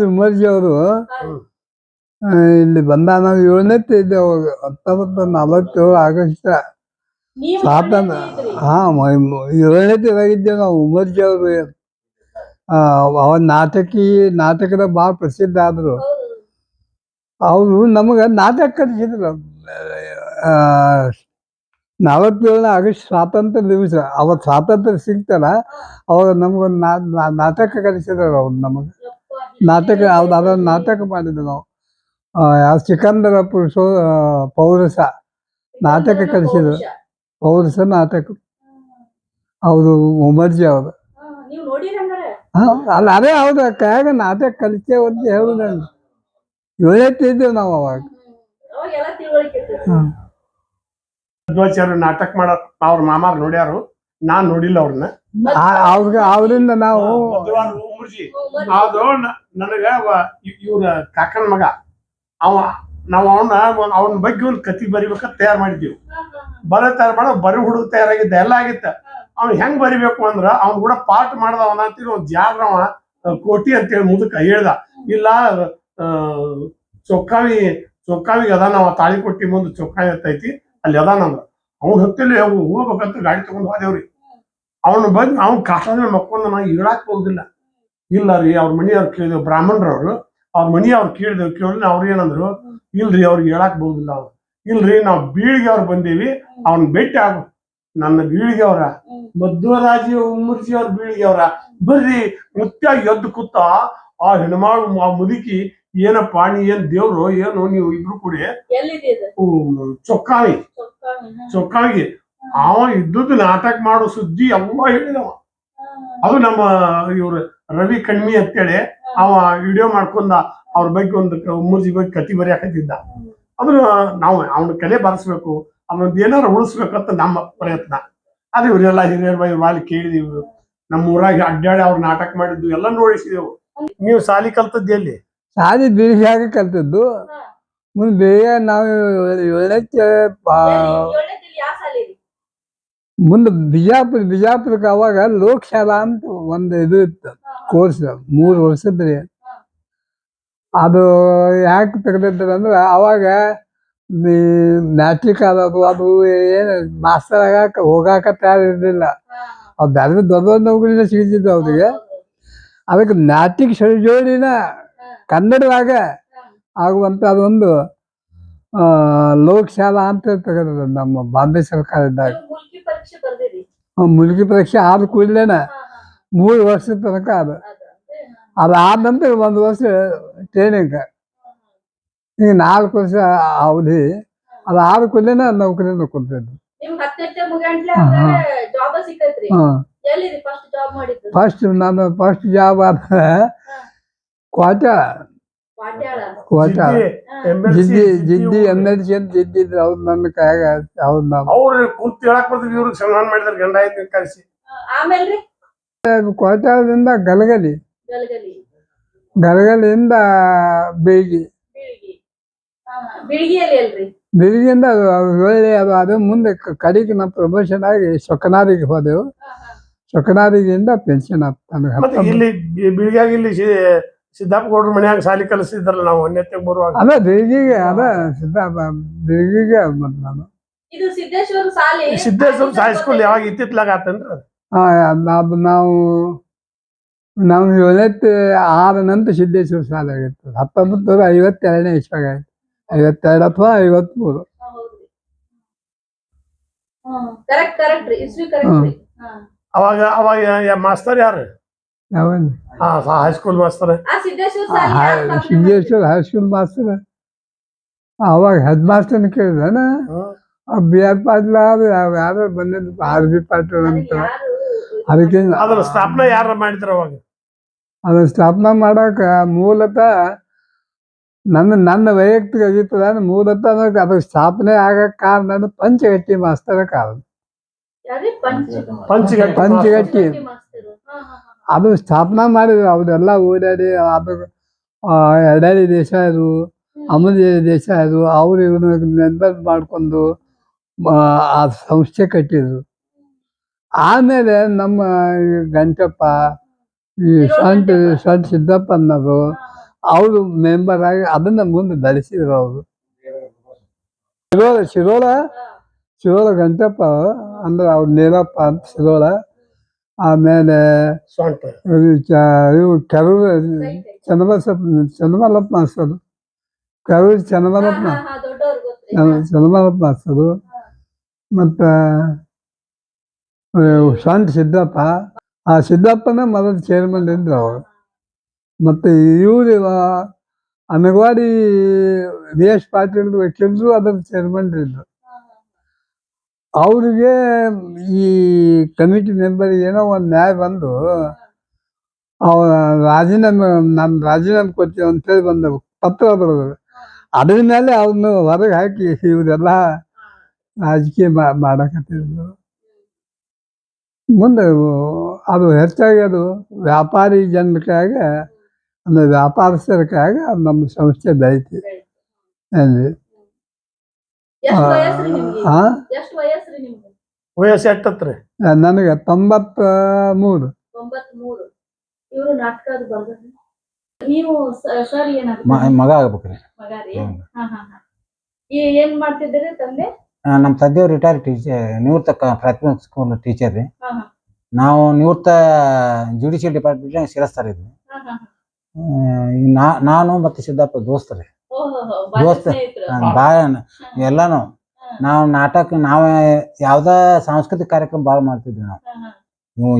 ಉಮರ್ಜಿ ಅವರು ಇಲ್ಲಿ ಬಂದ ನಾವು 7ನೇ ಇದ್ದೇವೆ. 1947 ಆಗಸ್ಟ್ ಸ್ವಾತಂತ್ರ್ಯ. 7ನೇದಾಗಿದ್ದೇವೆ ನಾವು. ಉಮರ್ಜಿ ಅವರು ಅವ ನಾಟಕದ ಭಾಳ ಪ್ರಸಿದ್ಧ ಆದರು. ಅವರು ನಮಗೆ ನಾಟಕ ಕಲಿಸಿದ್ರು. 47 ಆಗಸ್ಟ್ ಸ್ವಾತಂತ್ರ್ಯ ದಿವಸ, ಅವತ್ತು ಸ್ವಾತಂತ್ರ್ಯ ಸಿಗ್ತಲ್ಲ, ಅವಾಗ ನಮಗೊಂದು ನಾಟಕ ಕಲಿಸಿದ್ರು ಅವ್ರು ನಮಗೆ. ನಾಟಕ ಅದೊಂದು ನಾಟಕ ಮಾಡಿದ್ರು ನಾವು. ಯಾವ ಸಿಕಂದರ ಪೌರಸ ನಾಟಕ ಕಲಿಸಿದ್ರು. ಪೌರಸ ನಾಟಕ ಅವರು ಉಮರ್ಜಿ ಅವರು. ಅಲ್ಲ, ಅದೇ ಹೌದು. ಕೈಯಾಗ ನಾಟಕ ಕಲಿತೇವೆ ಅಂತ ಹೇಳುದು. 7ನೇ ಇದ್ದೇವೆ ನಾವು ಅವಾಗ. ನಾಟಕ ಮಾಡೋ ಅವ್ರ ಮಾಮಾರ್ ನೋಡ್ಯಾರು, ನಾನ್ ನೋಡಿಲ್ಲ ಅವ್ರನ್ನ. ಅವ್ರಿಂದ ನಾವು ಅದು ನನಗ ಇವ್ರ ಕಾಕನ ಮಗ ನಾವು ಅವನ ಬಗ್ಗೆ ಒಂದು ಕತಿ ಬರಿಬೇಕಂತ ತಯಾರು ಮಾಡಿದ್ದೀವಿ. ತಯಾರು ಮಾಡೋ ಬರಿ ಹುಡುಗ ತಯಾರಾಗಿದ್ದ, ಎಲ್ಲ ಆಗಿತ್ತ. ಅವ್ನು ಹೆಂಗ್ ಬರಿಬೇಕು ಅಂದ್ರ ಅವ್ನ ಕೂಡ ಪಾಠ ಮಾಡ್ದವನ ಅಂತೇಳಿ ಒಂದ್ ಜಾಗ್ರವ ಕೋಟಿ ಅಂತೇಳಿ ಮುದಕ ಹೇಳ್ದ. ಇಲ್ಲ ಚೊಕ್ಕಾವಿಗೆ ಅದ, ನಾವು ತಾಳಿ ಕೊಟ್ಟಿ ಮುಂದೆ ಚೊಕ್ಕಾವಿ ಎತ್ತೈತಿ, ಅಲ್ಲಿ ಅದಾನಂದ್ರ ಅವ್ನ ಹೊತ್ತಲ್ಲಿ ಹೋಗ್ಬೇಕಂತ ಗಾಡಿ ತಗೊಂಡ್ ಹೋದೇವ್ರಿ. ಅವ್ನ ಬಂದ್ ಅವ್ನ ಕಾಸದ ಮಕ್ಕೊಂಡ ನಾ ಹೇಳಾಕ್ ಹೋಗುದಿಲ್ಲ. ಇಲ್ಲ ರೀ, ಅವ್ರ ಮನಿಯವ್ರು ಕೇಳಿದೆವು, ಬ್ರಾಹ್ಮಣರವ್ರು. ಅವ್ರ ಮನಿಯವ್ರು ಕೇಳಿದ್ವಿ. ಅವ್ರ ಏನಂದ್ರು, ಇಲ್ರಿ ಅವ್ರಿಗೆ ಹೇಳಾಕ್ ಬಹುದಿಲ್ಲ. ಅವ್ರು ಇಲ್ರಿ, ನಾವು ಬೀಳಿಗೆ ಅವ್ರು ಬಂದೀವಿ, ಅವ್ನ ಭೇಟಿ ಆಗು. ನನ್ನ ಬೀಳಿಗೆ ಅವ್ರ ಮಧ್ವರಾಜಿ ಉಮ್ಮರ್ಜಿ ಅವ್ರ ಬೀಳಿಗೆ ಅವ್ರ ಬರ್ರಿ ಮುತ್ಯ ಎದ್ದು ಕೂತ ಆ ಹೆಣ್ಮಾಳು ಆ ಮುದುಕಿ, ಏನಪ್ಪ ನೀ ಏನ್ ದೇವ್ರು ಏನು ನೀವು ಇಬ್ರು ಕೂಡಿ ಚೊಕ್ಕಾವಿಗೆ ಅವ ಇದ್ದದ್ದು ನಾಟಕ ಮಾಡೋ ಸುದ್ದಿ ಎಲ್ಲ ಹೇಳಿದವ. ಅದು ನಮ್ಮ ಇವ್ರು ರವಿ ಕಣ್ಮಿ ಅಂತೇಳಿ ಅವ ವಿಡಿಯೋ ಮಾಡ್ಕೊಂಡ ಅವ್ರ ಬಗ್ಗೆ ಒಂದು ಉಮ್ಮರ್ಜಿ ಬಗ್ಗೆ ಕತಿ ಬರೆಯಾಕತ್ತಿದ್ದ. ಅದನ್ನ ನಾವು ಅವನ ಕಲೆ ಬರೆಸ್ಬೇಕು, ಅವನೊಂದು ಏನಾರು ಉಳಿಸ್ಬೇಕಂತ ನಮ್ಮ ಪ್ರಯತ್ನ. ಅದು ಇವರೆಲ್ಲ ಹಿರಿಯರ್ ಬಾಲಿ ಕೇಳಿದೀವಿ. ನಮ್ಮ ಊರಾಗ ಅಡ್ಡಾಡಿ ಅವ್ರು ನಾಟಕ ಮಾಡಿದ್ದು ಎಲ್ಲ ನೋಡಿಸಿದೆವು. ನೀವು ಸಾಲಿ ಕಲ್ತದ್ದು ಎಲ್ಲಿ? ಸಾಲಿ ಬಿಳಿಯಾಗ ಕಲ್ತದ್ದು. ಮುಂದೆ ಬೇರೆ ನಾವು 7ನೇ ಮುಂದೆ ಬಿಜಾಪುರಕ್ಕೆ ಅವಾಗ ಲೋಕಶಾಲಾ ಅಂತ ಒಂದು ಇದು ಇತ್ತು, ಕೋರ್ಸ್ 3 ವರ್ಷದ್ರಿ. ಅದು ಯಾಕೆ ತೆಗೆದಿದ್ದಾರೆ ಅಂದ್ರೆ ಅವಾಗ ಮ್ಯಾಟ್ರಿಕ್ ಆದದು, ಅದು ಏನು ಮಾಸ್ತರ್ ಹೋಗಾಕ ತಯಾರಿರಲಿಲ್ಲ. ಅವ್ರು ಬೇರೆ ದೊಡ್ಡ ನೌಕರಿನ ಸಿಗ್ತಿದ್ದು ಅವ್ರಿಗೆ. ಅದಕ್ಕೆ ಮ್ಯಾಟ್ರಿಕ್ ಸರಿಜೋಡಿನ ಕನ್ನಡದಾಗ ಆಗುವಂಥ ಅದೊಂದು ಲೋಕಶಾಲಾ ಅಂತ ತೆಗೆದ ನಮ್ಮ ಬಾಂಬೆ ಸರ್ಕಾರದಾಗ. ಮುಲ್ಕಿ ಪರೀಕ್ಷೆ ಆದ ಕೂಡಲೇನ 3 ವರ್ಷದ ತನಕ ಅದಾದ ನಂತರ 1 ವರ್ಷ ಟ್ರೈನಿಂಗ್. ಈಗ 4 ವರ್ಷ ಅವಧಿ. ಅದಾದ ಕೂಡಲೇನ ನೌಕರಿನ ಕೊಡ್ತಿದ್ರು. ಫಸ್ಟ್ ಜಾಬ್ ಆದ್ರೆ ಕ್ವಾಟ್ಯಾಳ ಜಿದ್ದಿ MLC ಅಂತ ಜಿದ್ದಿದ್ರು. ಅವ್ರು ನನ್ನ ಕೈಯಾಗ ಕ್ವಾಟ್ಯಾಳದಿಂದ ಗಲಗಲಿಯಿಂದ ಬಿಳಿಗಿಯಿಂದ ಒಳ್ಳೆ ಅದು ಮುಂದೆ ಕಡೆಗೆ ನಾವು ಪ್ರಮೋಷನ್ ಆಗಿ ಸೊಕನಾರಿಗೆ ಹೋದೆವು. ಸೊಕನಾರಿಗಿಂದ ಪೆನ್ಷನ್ ಆಗ್ತಾನೆ. ಇಲ್ಲಿ ಸಿದ್ದಾಪ ಗೌಡ್ರ ಮನ್ಯಾಗ ಸಾಲಿ ಕಲಿಸಿದ್ರಲ್ಲ ನಾವು 1ನೇ ಬರುವಾಗ. ಅದ ಬಿಳಿಗಿಗೆ ಬಿಳಿಗಿಗೆ ನಾನು ಸಿದ್ದೇಶ್ವರ ಹೈಸ್ಕೂಲ್ ಯಾವಾಗ ಇತ್ತಿತ್ಲಾಗ ಆತನ್ರಿ? ನಾವು 7ನೇ 6 ನಂತರ ಸಿದ್ದೇಶ್ವರ ಶಾಲೆ ಆಗಿತ್ತು. 1952ನೇ ಇಸ್ವಾಗ ಆಯ್ತು. 52 ಅಥವಾ 53. ಅವಾಗ ಮಾಸ್ತರ್ ಯಾರು? High school master Siddeshwara high school master. ಅವಾಗ ಹೆಡ್ ಮಾಸ್ತರ್ನ ಕೇಳಿದಾನ, BR ಪಾಟೀಲ್ ಯಾರು ಬಂದಿದ್ದು, RB ಪಾಟೀಲ್ ಅಂತ. ಅದಕ್ಕೆ ಅದರ ಸ್ಥಾಪನೆ ಯಾರು ಮಾಡಿದ್ರ? ಅವಾಗ ಅದನ್ನ ಸ್ಥಾಪನಾ ಮಾಡಕ ಮೂಲತಃ ನನ್ನ ವೈಯಕ್ತಿಕ ಅಭಿಪ್ರಾಯ, ಮೂಲತಃ ಅದು ಸ್ಥಾಪನೆ ಆಗಕ್ಕೆ ಕಾರಣ ಪಂಚಗಟ್ಟಿ ಮಾಸ್ತರ ಕಾರಣ. ಪಂಚಗಟ್ಟಿ ಅದು ಸ್ಥಾಪನಾ ಮಾಡಿದ್ರು. ಅವರೆಲ್ಲ ಓಡಾಡಿ ಅದು ಎಡಾಡಿ ದೇಸಾಯರು, ಅಮೂಲ್ಯ ದೇಸಾಯರು, ಅವ್ರು ಇವ್ರನ್ನ ನೆನ್ಪು ಮಾಡ್ಕೊಂಡು ಆ ಸಂಸ್ಥೆ ಕಟ್ಟಿದ್ರು. ಆಮೇಲೆ ನಮ್ಮ ಗಂಟಪ್ಪ, ಈ ಸಂತ ಸಿದ್ದಪ್ಪ ಅನ್ನೋರು, ಅವರು ಮೆಂಬರ್ ಆಗಿ ಅದನ್ನ ಮುಂದೆ ನಡೆಸಿದ್ರು ಅವರು. ಶಿರೋಳ ಗಂಟಪ್ಪ ಅಂದ್ರೆ ಅವ್ರು ನೀರಪ್ಪ ಅಂತ ಶಿರೋಳ. ಆಮೇಲೆ ಸ್ವಂತ ಇವು ಕೆರೂರು ಚನ್ನಮಲ್ಲಪ್ಪ ಮಾಸ್ತರು, ಕೆರೂರು ಚನ್ನಮಲ್ಲಪ್ಪ ಮಾಸ್ತರು, ಮತ್ತು ಸ್ವಂತ ಸಿದ್ದಪ್ಪ. ಆ ಸಿದ್ದಪ್ಪನ ಮೊದಲು ಚೇರ್ಮನ್ ಇದ್ರು ಅವರು. ಮತ್ತು ಇವರು ಅನಗವಾಡಿ ವಿ ಎಸ್ ಪಾಟೀಲ್ ವಕೀಲರು ಅದರ ಚೇರ್ಮನ್ ಇದ್ರು. ಅವ್ರಿಗೆ ಈ ಕಮಿಟಿ ಮೆಂಬರ್ ಏನೋ ಒಂದು ನ್ಯಾಯ ಬಂದು ಅವ್ರ ನಾನು ರಾಜೀನಾಮೆ ಕೊಡ್ತೀವಿ ಅಂತೇಳಿ ಬಂದ ಪತ್ರ ಬರೋದು. ಅದ್ರ ಮೇಲೆ ಅವ್ರನ್ನ ಹೊರಗೆ ಹಾಕಿ ಇವರೆಲ್ಲ ರಾಜಕೀಯ ಮಾಡಕತ್ತಿದ್ರು. ಮುಂದೆ ಅದು ಹೆಚ್ಚಾಗಿ ಅದು ವ್ಯಾಪಾರಿ ಜನಕ್ಕಾಗ ಅಂದ್ರೆ ವ್ಯಾಪಾರಸ್ಥರಕ್ಕಾಗ ನಮ್ಮ ಸಂಸ್ಥೆ ಬೆಳೀತಿ. ವಯಸ್ಸು ಎಷ್ಟತ್ರಿ? ನನಗೆ 93. ಇವರು ನಾಟಕ ನೀವು ಸರ್ ಮಗ ಆಗ್ಬೇಕ್ರಿ. ಏನ್ ಮಾಡ್ತಿದ್ದೀರಿ ತಂದೆ? ನಮ್ಮ ತಂದೆಯವ್ರು ರಿಟೈರ್ಡ್ ಟೀಚರ್, ನಿವೃತ್ತ ಪ್ರಾಥಮಿಕ ಸ್ಕೂಲ್ ಟೀಚರ್ ರೀ. ನಾವು ನಿವೃತ್ತ ಜುಡಿಷಿಯಲ್ ಡಿಪಾರ್ಟ್ಮೆಂಟ್ ಶಿರಸ್ತಾರ ಇದ್ವಿ. ನಾನು ಮತ್ತೆ ಸಿದ್ದಪ್ಪ ದೋಸ್ತರಿ, ಭಾಳ ಎಲ್ಲಾನು. ನಾವು ನಾಟಕ ನಾವೇ ಯಾವ್ದ ಸಾಂಸ್ಕೃತಿಕ ಕಾರ್ಯಕ್ರಮ ಭಾಳ ಮಾಡ್ತಿದ್ವಿ ನಾವು.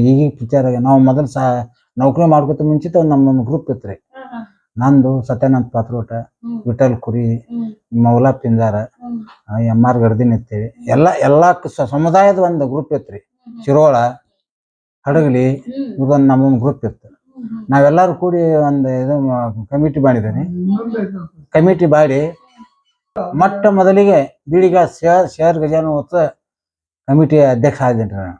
ಈಗೀಗ ಪಿಕ್ಚರ್ ನಾವು ಮೊದಲು ನೌಕರಿ ಮಾಡ್ಕೊತ ಮುಂಚಿತ ಒಂದು ನಮ್ಮ ಗ್ರೂಪ್ ಇತ್ತು ರೀ. ನಂದು ಸತ್ಯಾನಂದ ಪಾತ್ರೋಟ, ವಿಠಲ್ ಕುರಿ, ಮೌಲಾ ಪಿಂಜಾರ, ಎಮ್.ಆರ್. ಗಡ್ದಿನ್ ಇರ್ತೇವೆ. ಎಲ್ಲ ಸಮುದಾಯದ ಒಂದು ಗ್ರೂಪ್ ಇತ್ತು ರೀ. ಶಿರೋಳ, ಹಡಗಲಿ ಇದೊಂದು ನಮ್ಮೊಂದು ಗ್ರೂಪ್ ಇತ್ತು. ನಾವೆಲ್ಲರೂ ಕೂಡಿ ಒಂದು ಇದು ಕಮಿಟಿ ಮಾಡಿದ್ದೇನೆ. ಕಮಿಟಿ ಮಾಡಿ ಮೊಟ್ಟ ಮೊದಲಿಗೆ ಬೀಳಿಗ ಶಹರ್ ಗಜಾನ ಉತ್ಸವ ಕಮಿಟಿ ಅಧ್ಯಕ್ಷ ಆಗಿದ್ದೇನೆ ರೀ ನಾನು.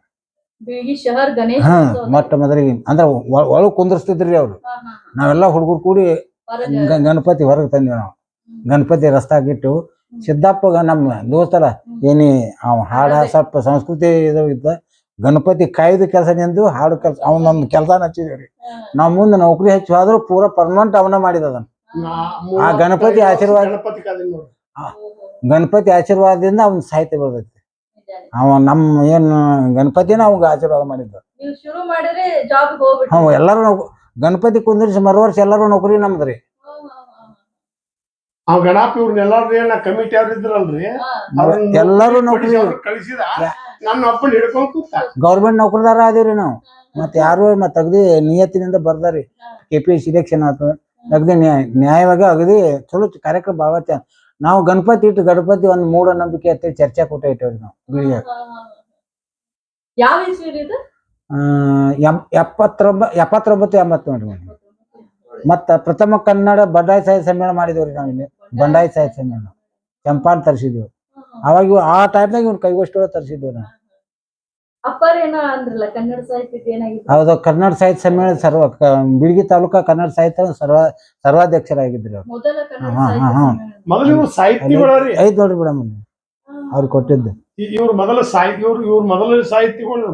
ಮೊಟ್ಟ ಮೊದಲಿಗೆ ಅಂದ್ರೆ ಒಳಗೆ ಕುಂದರ್ಸ್ತಿದ್ರಿ ಅವ್ರು. ನಾವೆಲ್ಲ ಹುಡುಗರು ಕೂಡಿ ಗಣಪತಿ ಹೊರಗೆ ತಂದ್ವಿ ನಾವು. ಗಣಪತಿ ರಸ್ತಾಗಿಟ್ಟು ಸಿದ್ದಪ್ಪಗ ನಮ್ಮ ದೋಸ್ತರ ಅವ್ ಹಾಡ ಸ್ವಲ್ಪ ಸಂಸ್ಕೃತಿ ಇದು ಇದ್ದ ಗಣಪತಿ ಕಾಯ್ದು ಕೆಲಸ ನಿಂದು ಹಾಡು ಕೆಲಸ ಅವನೊಂದು ಕೆಲಸ ಹಚ್ಚಿದೇವ್ರಿ. ನಾವು ಮುಂದೆ ನೌಕರಿ ಹಚ್ಚಿ ಹೋದ್ರು ಪೂರಾ ಪರ್ಮನೆಂಟ್ ಅವನ ಮಾಡಿದ ಅದನ್ನ. ಆ ಗಣಪತಿ ಆಶೀರ್ವಾದದಿಂದ ಅವ್ನ ಸಾಹಿತ್ಯ ಬೆಳೆದೈತಿ. ಅವ ನಮ್ಮ ಏನು ಗಣಪತಿನ ಅವಾಗ ಆಶೀರ್ವಾದ ಮಾಡಿದ್ದ. ಎಲ್ಲರೂ ಗಣಪತಿ ಕುಂದಿರಿಸಿ ಮರು ವರ್ಷ ಎಲ್ಲರೂ ನೌಕರಿ ನಮ್ದ್ರಿ. ಗಣಪ ಇವ್ರನ್ನೆಲ್ಲರೂ ಕಮಿಟಿ ಅವ್ರು ಇದ್ರಲ್ರಿ, ಎಲ್ಲರೂ ನೌಕರಿ ಕಳಿಸಿದ ನನ್ನ ಅಪ್ಪನ ಹಿಡ್ಕೊಂಡ್ ಕೂತ ಗೌರ್ಮೆಂಟ್ ನೌಕರಿದಾರ ಆದಿವ್ರಿ ನಾವು. ಮತ್ತೆ ಯಾರು ಮತ್ತೆ ಅಗದಿ ನಿಯತ್ತಿನಿಂದ ಬರ್ದಾರಿ. KPSC ಇಲೆಕ್ಷನ್ ಆಯ್ತು, ಅಗದಿ ನ್ಯಾಯವಾಗಿ ಅಗದಿ ಚಲೋ ಕಾರ್ಯಕ್ರಮ ಭಾಳ. ನಾವು ಗಣಪತಿ ಇಟ್ಟು ಗಣಪತಿ ಒಂದು ಮೂಢನಂಬಿಕೆ ಅಂತ ಚರ್ಚಾ ಕೂಟ ಇಟ್ಟೇವ್ರಿ ನಾವು. 79-80 ನೋಡ್ರಿ. ಮತ್ತ ಪ್ರಥಮ ಕನ್ನಡ ಬಂಡಾಯ ಸಾಹಿತ್ಯ ಸಮ್ಮೇಳನ ಮಾಡಿದೇವ್ರಿ ನಾವು. ಇಲ್ಲಿ ಬಂಡಾಯ ಸಾಹಿತ್ಯ ಸಮ್ಮೇಳನ ಚಂಪಾನ್ ತರಿಸಿದ್ವಿ. ಅವಾಗ ಆ ಟೈಮ್ನಾಗ ಇವ್ನ ಕೈಗೋಷ್ಠಿ ತರಿಸಿದ್ವಿ ನಾವು. ಹೌದು, ಕನ್ನಡ ಸಾಹಿತ್ಯ ಸಮ್ಮೇಳನ ಬಿಳಗಿ ತಾಲೂಕಾ ಕನ್ನಡ ಸಾಹಿತ್ಯ ಸರ್ವಾಧ್ಯಕ್ಷರಾಗಿದ್ರಿ ಅವ್ರು. ಐದ್ ನೋಡ್ರಿ ಬಿಡಮ್ಮ ಅವ್ರು ಕೊಟ್ಟಿದ್ದು. ಇವ್ರ ಮೊದಲ ಸಾಹಿತ್ಯಗಳು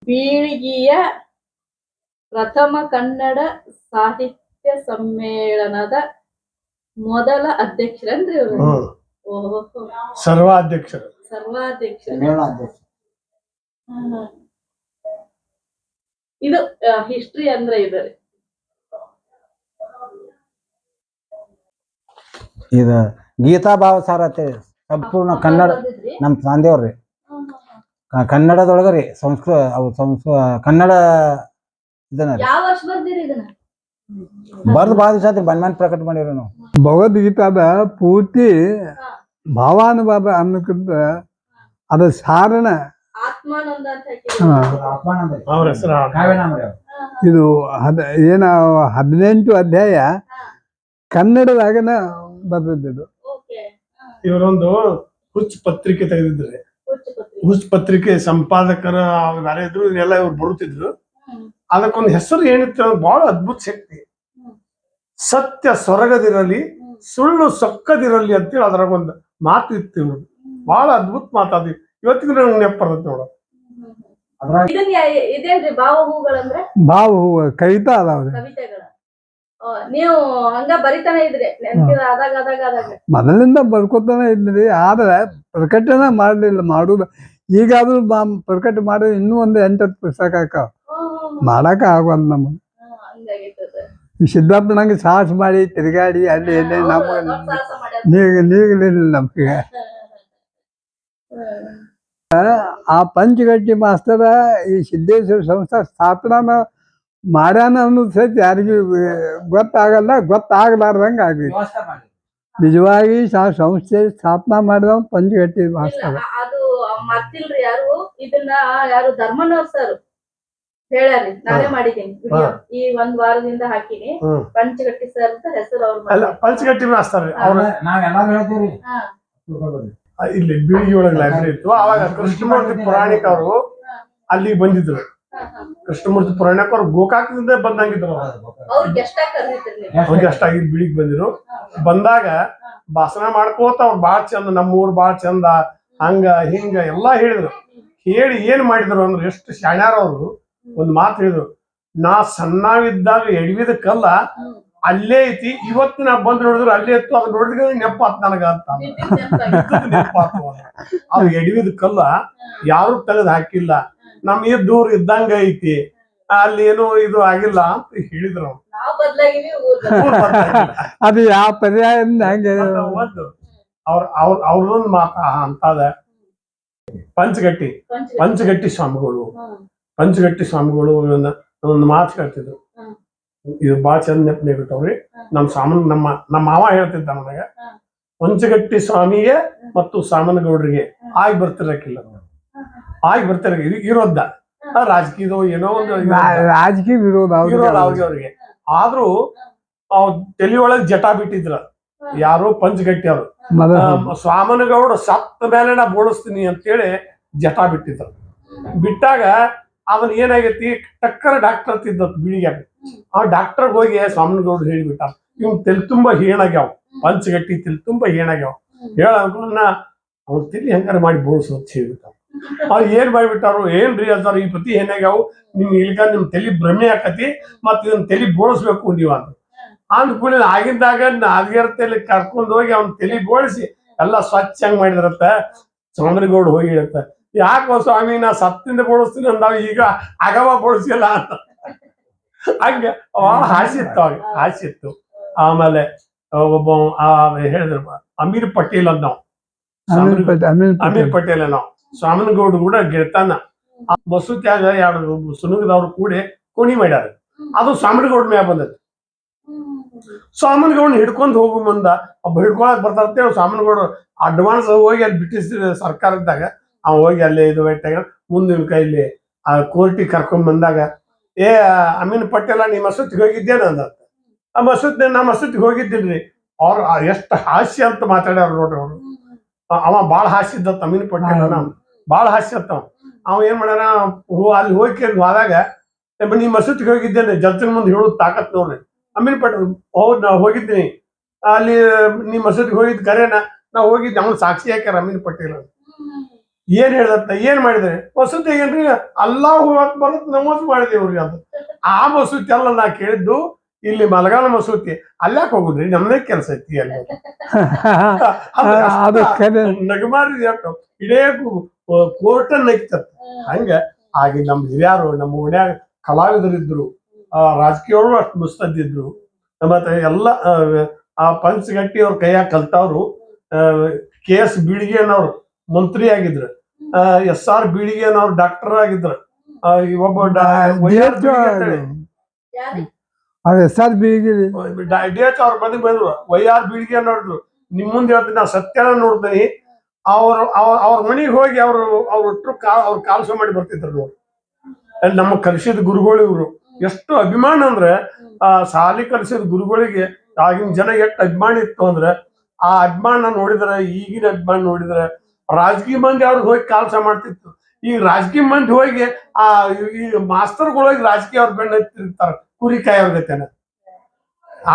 ಬೀಳಿಗೆಯ ಪ್ರಥಮ ಕನ್ನಡ ಸಾಹಿತ್ಯ ಸಮ್ಮೇಳನದ ಮೊದಲ ಅಧ್ಯಕ್ಷರನ್ರಿ ಅವರು. ಸರ್ವಾಧ್ಯಕ್ಷರು. ಇದು ಹಿಸ್ಟ್ರಿ ಅಂದ್ರೆ ಇದು. ಇದು ಗೀತಾ ಭಾವ ಸಾರಥಿ ಸಂಪೂರ್ಣ ಕನ್ನಡ ನಮ್ಮ ತಂದೆಯವ್ರಿ. ಕನ್ನಡದೊಳಗರಿ ಕನ್ನಡ ಇದನ್ನ ಬರ್ದು ಭಾಳ ದಿವಸ ಆತ್ರಿ. ಬಣ್ಣ ಪ್ರಕಟ ಮಾಡಿವ್ರಿ ನಾವು. ಭಗವದ್ಗೀತಾದ ಪೂರ್ತಿ ಭಾವಾನುಭಾವ ಅನ್ನಕ್ಕಿಂತ ಅದ ಸಾರಣ ಇದು 18 ಅಧ್ಯಾಯ ಕನ್ನಡದಾಗನ ಬರ್ದಿದ್ದು. ಇವರೊಂದು ಹುಚ್ಚ ಪತ್ರಿಕೆ ತೆಗೆದಿದ್ರೆ, ಹುಚ್ಚ ಪತ್ರಿಕೆ ಸಂಪಾದಕರ ಬೇರೆ ಇದ್ರು, ಇದನ್ನೆಲ್ಲ ಇವ್ರು ಬರುತ್ತಿದ್ರು. ಅದಕ್ಕೊಂದು ಹೆಸರು ಏನಿತ್ತು, ಬಹಳ ಅದ್ಭುತ ಶಕ್ತಿ. ಸತ್ಯ ಸೊರಗದಿರಲಿ, ಸುಳ್ಳು ಸೊಕ್ಕದಿರಲಿ ಅಂತೇಳಿ ಅದ್ರಾಗ ಒಂದು ಮಾತು ಇತ್ತು. ಇವ್ರು ಬಹಳ ಅದ್ಭುತ ಮಾತಾದಿ. ಇವತ್ತಿಗೂ ನಂಗೆ ನೆನಪರ್ತೈತಿ ನೋಡ. ಇದೇನ್ರಿ ಭಾವ ಹೂಗಳಂದ್ರೆ? ಭಾವ ಹೂವ ಕವಿತಾ ಅದಾವ್ರಿ. ನೀವು ಹಂಗ ಬರಿತಾನೆ ಇದ್ರಿ ನೆನಪಿನ ಆದಾಗ ಮೊದಲಿಂದ ಬರ್ಕೋತಾನೆ ಇದ್ರಿ, ಆದ್ರೆ ಪ್ರಕಟಣೆ ಮಾಡಲಿಲ್ಲ. ಮಾಡುದು ಈಗಾದ್ರೂ ಪ್ರಕಟ ಮಾಡಿ ಇನ್ನೂ ಒಂದು 8-10 ಪುಸ್ತಕ ಹಾಕಾವ, ಮಾಡಾಕ ಆಗವಲ್ದು ನಮಗೆ. ಹಂಗಾಗಿರ್ತದ. ಈ ಸಿದ್ದಪ್ಪನಂಗೆ ಸಾಹಸ ಮಾಡಿ ತಿರುಗಾಡಿ ಅಲ್ಲಿ ಎಲ್ಲಿ ನಮಗೆ ನೀಗಲಿಲ್ಲ ನಮಗೆ. ಆ ಪಂಚಗಟ್ಟಿ ಮಾಸ್ತರ ಈ ಸಿದ್ದೇಶ್ವರ ಸಂಸ್ಥೆ ಸ್ಥಾಪನಾ ಮಾಡ್ಯಾನ ಅನ್ನೋದು ಸಹಿತ ಯಾರಿಗೂ ಗೊತ್ತಾಗಲ್ಲ, ಗೊತ್ತಾಗಲಾರ್ದಂಗೆ ಆಗೈತಿ. ನಿಜವಾಗಿ ಸಂಸ್ಥೆ ಸ್ಥಾಪನಾ ಮಾಡಿದ ಪಂಚಗಟ್ಟಿ ಮಾಸ್ತರ. ಅದು ಮರ್ತಿಲ್ರಿ ಯಾರು, ಇದನ್ನ ಯಾರು ಧರ್ಮಣ್ಣವ್ರ ಸರ್ ಹೇಳ್ಯಾರಿ, ನಾನೇ ಮಾಡಿದ್ದೀನಿ ವಿಡಿಯೋ. ಈ 1 ವಾರದಿಂದ ಹಾಕಿನಿ. ಪಂಚಗಟ್ಟಿ ಸರ್ ಅಂತ ಹೆಸರು ಅಲ್ಲ, ಅವ್ರ ಪಂಚಗಟ್ಟಿ ಮಾಸ್ತರ್ ನಾವೆಲ್ಲ ಹೇಳ್ತೀವಿ. ಇಲ್ಲಿ ಬೀಳಿಗೆ ಒಳಗೆ ಲೈಬ್ರರಿ ಇತ್ತು. ಅವಾಗ ಕೃಷ್ಣಮೂರ್ತಿ ಪುರಾಣಿಕ ಅವರು ಅಲ್ಲಿಗೆ ಬಂದಿದ್ರು. ಕೃಷ್ಣಮೂರ್ತಿ ಪುರಾಣಿಕ ಅವ್ರು ಗೋಕಾಕದಿಂದ ಬಂದಂಗಿದ್ರು. ಅವ್ರಿಗೆ ಎಷ್ಟಾಗಿ ಅವ್ರಿಗೆ ಅಷ್ಟಾಗಿ ಬೀಳಿಗೆ ಬಂದಿರು. ಬಂದಾಗ ಭಾಷಣ ಮಾಡ್ಕೋತ ಅವ್ರು ಬಾಳ ಚಂದ, ನಮ್ಮೂರ್ ಬಾಳ ಚಂದ, ಹಂಗ ಹಿಂಗ ಎಲ್ಲಾ ಹೇಳಿದ್ರು. ಹೇಳಿ ಏನ್ ಮಾಡಿದ್ರು ಅಂದ್ರೆ, ಎಷ್ಟು ಶಾಣ್ಯಾರ ಅವರು ಒಂದ್ ಮಾತು ಹೇಳಿದ್ರು, ನಾ ಸಣ್ಣವಿದ್ದಾಗ ಎಡವಿದ ಕಲ್ಲ ಅಲ್ಲೇ ಐತಿ, ಇವತ್ತು ನಾ ಬಂದ್ ನೋಡಿದ್ರು ಅಲ್ಲೇ ಇತ್ತು, ಅದು ನೋಡಿದ್ರೆ ನೆನಪಾತ್ ನನಗ ಅಂತ. ನೆನಪಾತು. ಅದು ಎಡವಿದ ಕಲ್ಲ ಯಾರು ತೆಗೆದು ಹಾಕಿಲ್ಲ, ನಮ್ಗೆ ದೂರ ಇದ್ದಂಗ ಐತಿ, ಅಲ್ಲಿ ಏನೋ ಇದು ಆಗಿಲ್ಲ ಅಂತ ಹೇಳಿದ್ರು. ಅದು ಯಾವ ಪರ್ಯಾಯದಿಂದ ಹಂಗೆ ಒಂದು ಅವ್ರದೊಂದು ಮಾತ ಅಂತದ. ಪಂಚಗಟ್ಟಿ ಸ್ವಾಮಿಗಳು ಒಂದು ಮಾತು ಹೇಳ್ತಿದ್ರು. ಇದು ಬಾಳ ಚಂದ ನೆನಪು ಬಿಟ್ಟವ್ರಿ. ನಮ್ಮ ಮಾವ ಹೇಳ್ತಿದ್ದ ನನಗ, ಪಂಚಗಟ್ಟಿ ಸ್ವಾಮಿಗೆ ಮತ್ತು ಸಾಮನಗೌಡರಿಗೆ ಆಗಿ ಬರ್ತಿರಕ್ಕಿಲ್ಲ, ಇರೋದ ರಾಜಕೀಯದ ಏನೋ ಒಂದು ರಾಜಕೀಯ ವಿರೋಧ ಅವ್ರಿಗೆ. ಆದ್ರೂ ತಲೆಯೊಳಗೆ ಜಟ ಬಿಟ್ಟಿದ್ರ ಯಾರೋ ಪಂಚಗಟ್ಟಿ ಅವರು. ಸ್ವಾಮನಗೌಡ ಸತ್ತ ಮೇಲೆ ನಾ ಬೋಳಿಸ್ತೀನಿ ಅಂತೇಳಿ ಜಟ ಬಿಟ್ಟಿದ್ರು. ಬಿಟ್ಟಾಗ ಅದನ್ನ ಏನಾಗೈತಿ, ಟಕ್ಕರ ಡಾಕ್ಟರ್ ತಿದ್ದತ್ ಬೀಳಿಗೆ. ಆ ಡಾಕ್ಟರ್ ಹೋಗಿ ಸ್ವಾಮನಗೌಡ ಹೇಳಿಬಿಟ್ಟ, ಇವ್ನ ತೆಲ್ ತುಂಬಾ ಹೇಣಾಗ್ಯಾವ, ಪಂಚಗಟ್ಟಿ ತೆಲ್ ತುಂಬಾ ಹೇಣಾಗ್ಯಾವ, ಹೇಳನ್ನ ಅವ್ನ ತೆಲಿ ಹೆಂಗಾರ ಮಾಡಿ ಬೋಳ್ಸು ಅಂತ ಹೇಳ್ಬಿಟ್ಟ. ಅವ್ರು ಏನ್ ಮಾಡಿಬಿಟ್ಟಾರು, ಏನ್ರಿ ಅಂತಾರ, ಈ ಪ್ರತಿ ಏನಾಗ್ಯಾವು, ನಿಮ್ ಇಲ್ಕ ನಿಮ್ ತಲಿ ಭ್ರಮೆ ಆಕತಿ, ಮತ್ ಇದನ್ನ ತಲಿ ಬೋಳಿಸ್ಬೇಕು ನೀವ್ ಅಂತ. ಅಂದ್ಕೂಡ ಆಗಿದ್ದಾಗ ನಾದಿಗೆರ ತಲೆ ಕರ್ಕೊಂಡ್ ಹೋಗಿ ಅವ್ನ ತಲಿ ಬೋಳಿಸಿ ಎಲ್ಲಾ ಸ್ವಚ್ಛ ಹಂಗ್ ಮಾಡಿದ್ರತ್ತ. ಸ್ವಾಮನಗೌಡ ಹೋಗಿ ಹೇಳತ್ತ, ಯಾಕೋ ಸ್ವಾಮಿ ನಾ ಸತ್ತಿಂದ ಬೋಳಿಸ್ತೀನಿ ಅಂದಾವ, ಈಗ ಅಗವ ಬೋಳಿಸಿಲ್ಲ ಅಂತ. ಹಂಗ ಹಾಸಿತ್ತು. ಆಮೇಲೆ ಒಬ್ಬ ಹೇಳಿದ್ರು ಅಮೀರ್ ಪಟೇಲ್ ಅಂತ, ಅಮೀರ್ ಪಟೇಲ್ ನಾವು ಸ್ವಾಮನಗೌಡ ಕೂಡ ಗೆಳ್ತಾನ. ಆ ಮಸೂತ್ಯಾಗ 2 ಸುನುಗದವ್ರು ಕೂಡಿ ಕೋಣಿ ಮಾಡ್ಯಾರ. ಅದು ಸ್ವಾಮನಗೌಡ ಮ್ಯಾಗ ಬಂದೈತಿ. ಸ್ವಾಮನಗೌಡ ಹಿಡ್ಕೊಂಡ್ ಹೋಗು ಮುಂದ ಒಬ್ಬ ಹಿಡ್ಕೊಳಕ್ ಬರ್ತಾರತ್ತೆ. ಸ್ವಾಮನಗೌಡ ಅಡ್ವಾನ್ಸ್ ಹೋಗಿ ಅಲ್ಲಿ ಬ್ರಿಟಿಷ್ ಸರ್ಕಾರದಾಗ ಅವ್ ಹೋಗಿ ಅಲ್ಲಿ ಇದು ಬೆಟ್ಟಾಗ ಮುಂದಿನ ಕೈಲಿ ಆ ಕೋರ್ಟಿಗೆ ಕರ್ಕೊಂಡ್ ಬಂದಾಗ, ಅಮೀನ್ ಪಟೇಲ ನೀ ಮಸೂತಿಗೆ ಹೋಗಿದ್ದೇನ ಅಂದ. ಆ ನಾ ಮಸೂತಿಗೆ ಹೋಗಿದ್ದೀನ್ರಿ. ಅವ್ರು ಎಷ್ಟು ಹಾಸ್ಯ ಅಂತ ಮಾತಾಡ್ಯಾರ ನೋಡ್ರಿ ಅವ್ರು. ಅವ ಬಾಳ ಹಾಸ್ಯ ಇದ್ದತ್ತ ಅಮೀನ್ ಪಟೇಲ, ಬಾಳ ಹಾಸ್ಯ ಅತ್ತ. ಅವ ಏನ್ ಮಾಡ್ಯಾರ, ಅಲ್ಲಿ ಹೋಗಿ ಹೋದಾಗ ನೀ ಮಸೂತಿಗೆ ಹೋಗಿದ್ದೇನೆ ಜಡ್ಜನ್ ಮುಂದೆ ಹೇಳೋದು ತಾಕತ್ ನೋಡ್ರಿ. ಅಮೀನ್ ಪಟೇಲ್ ಹೌದ್ ನಾ ಹೋಗಿದ್ದೀನಿ ಅಲ್ಲಿ, ನೀ ಮಸೂತಿಗೆ ಹೋಗಿದ್ ಕರೇನ, ನಾ ಹೋಗಿದ್ದೆ, ಅವ್ನು ಸಾಕ್ಷಿ ಹಾಕ್ಯಾರ ಅಮೀನ್ ಪಟೇಲ್. ಏನ್ ಹೇಳ್ದತ್ತ, ಏನ್ ಮಾಡಿದ್ರೆ ಮಸೂತಿ ಏನ್ರಿ, ಅಲ್ಲಾಹು ಅಕ್ಬರ್ ನಮಾಜ್ ಮಾಡಿದೇವ್ರಿ ಅಂತ. ಆ ಮಸೂತಿ ಅಲ್ಲ ನಾ ಕೇಳಿದ್ದು, ಇಲ್ಲಿ ಮಲಗಾಲ ಮಸೂತಿ, ಅಲ್ಲಾಕ್ ಹೋಗುದ್ರಿ, ನಮ್ದೇ ಕೆಲಸ ಐತಿ ಅಲ್ಲಿ. ನಗಮಾರಿ ಇಡೇ ಕೋರ್ಟನ್ ಐತತ್. ಹಂಗ ಹಾಗೆ ನಮ್ ಹಿರಿಯರು, ನಮ್ಮ ಓಣ್ಯಾಗ ಕಲಾವಿದರಿದ್ರು, ರಾಜಕೀಯವರು ಅಷ್ಟು ಮುಸ್ತದ್ದಿದ್ರು. ಮತ್ತೆ ಎಲ್ಲ ಆ ಪಂಚಗಟ್ಟಿ ಅವ್ರ ಕೈಯಾಗ ಕಲ್ತವ್ರು. KS ಬೀಳಿಗೆನವ್ರು ಮಂತ್ರಿ ಆಗಿದ್ರು, SR ಬೀಳಿಗೆನವ್ರು ಡಾಕ್ಟರ್ ಆಗಿದ್ರು. ಒಬ್ಬ SR ಬೀಳಿಗೆ DH ಅವ್ರ ಮನೆಗೆ ಬಂದ್ರು. YR ಬೀಳಿಗೆ ನೋಡಿದ್ರು, ನಿಮ್ ಮುಂದೆ ಹೇಳ್ತೀನಿ ನಾ ಸತ್ಯನ ನೋಡ್ತೀನಿ. ಅವ್ರ ಮನೆಗೆ ಹೋಗಿ ಅವ್ರು ಅವ್ರ ಕಾಲ್ಸ ಮಾಡಿ ಬರ್ತಿದ್ರು ನೋಡಿ. ನಮ್ಮ ಕಲಿಸಿದ ಗುರುಗಳು ಇವ್ರು. ಎಷ್ಟು ಅಭಿಮಾನ ಅಂದ್ರೆ, ಆ ಸಾಲಿ ಕಲಿಸಿದ ಗುರುಗಳಿಗೆ ಆಗಿನ ಜನ ಎಷ್ಟು ಅಭಿಮಾನ ಇತ್ತು ಅಂದ್ರೆ, ಆ ಅಭಿಮಾನ ನೋಡಿದ್ರೆ, ಈಗಿನ ಅಭಿಮಾನ ನೋಡಿದ್ರೆ, ರಾಜಕೀಯ ಮಂದಿ ಅವ್ರಿಗೆ ಹೋಗಿ ಕಾಲ್ಸ ಮಾಡ್ತಿತ್ತು. ಈಗ ರಾಜಕೀಯ ಮಂದಿ ಹೋಗಿ ಈ ಮಾಸ್ತರ್ಗಳೋಗಿ ರಾಜಕೀಯ ಅವ್ರ ಬೆಣ್ಣ ತಿರುಗ್ತಾರ, ಕುರಿಕಾಯಿ ಅವ್ರಿಗತ್ತೇನ.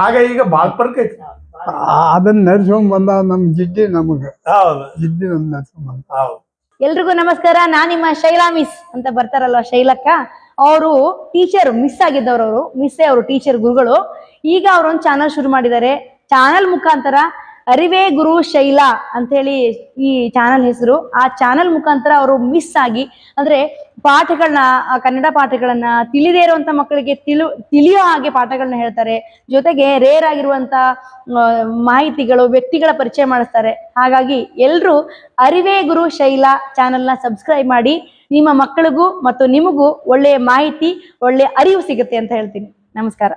ಆಗ ಈಗ ಬಾಳ್ ಫರ್ಕ್ ಐತಿ. ಅದನ್ನ ನಡ್ಸ್ಕೊಂಡ್ ಬಂದ ನಮ್ ಜಿಡ್ಡಿ, ನಮಗ ಜಿಡ್ಡಿ ನಮ್ ನಡ್ಸ್ಕೊಂಡ್ ಬಂದ. ಎಲ್ರಿಗೂ ನಮಸ್ಕಾರ. ನಾನ್ ನಿಮ್ಮ ಶೈಲಾ ಮಿಸ್ ಅಂತ ಬರ್ತಾರಲ್ವ, ಶೈಲಕ್ಕ, ಅವರು ಟೀಚರ್ ಮಿಸ್ ಆಗಿದ್ದವ್ರು, ಅವರು ಅವರು ಟೀಚರ್ ಗುರುಗಳು. ಈಗ ಅವರೊಂದು ಚಾನಲ್ ಶುರು ಮಾಡಿದ್ದಾರೆ. ಚಾನಲ್ ಮುಖಾಂತರ ಅರಿವೇ ಗುರು ಶೈಲಾ ಅಂತೇಳಿ ಈ ಚಾನಲ್ ಹೆಸರು. ಆ ಚಾನಲ್ ಮುಖಾಂತರ ಅವರು ಮಿಸ್ ಆಗಿ ಅಂದ್ರೆ ಪಾಠಗಳನ್ನ, ಕನ್ನಡ ಪಾಠಗಳನ್ನ ತಿಳಿದೇ ಇರುವಂತ ಮಕ್ಕಳಿಗೆ ತಿಳಿಯೋ ಹಾಗೆ ಪಾಠಗಳನ್ನ ಹೇಳ್ತಾರೆ. ಜೊತೆಗೆ ರೇರ್ ಆಗಿರುವಂತ ಮಾಹಿತಿಗಳು, ವ್ಯಕ್ತಿಗಳ ಪರಿಚಯ ಮಾಡಿಸ್ತಾರೆ. ಹಾಗಾಗಿ ಎಲ್ರು ಅರಿವೇ ಗುರು ಶೈಲಾ ಚಾನಲ್ನ ಸಬ್ಸ್ಕ್ರೈಬ್ ಮಾಡಿ. ನಿಮ್ಮ ಮಕ್ಕಳಿಗೂ ಮತ್ತು ನಿಮಗೂ ಒಳ್ಳೆಯ ಮಾಹಿತಿ, ಒಳ್ಳೆಯ ಅರಿವು ಸಿಗುತ್ತೆ ಅಂತ ಹೇಳ್ತೀನಿ. ನಮಸ್ಕಾರ.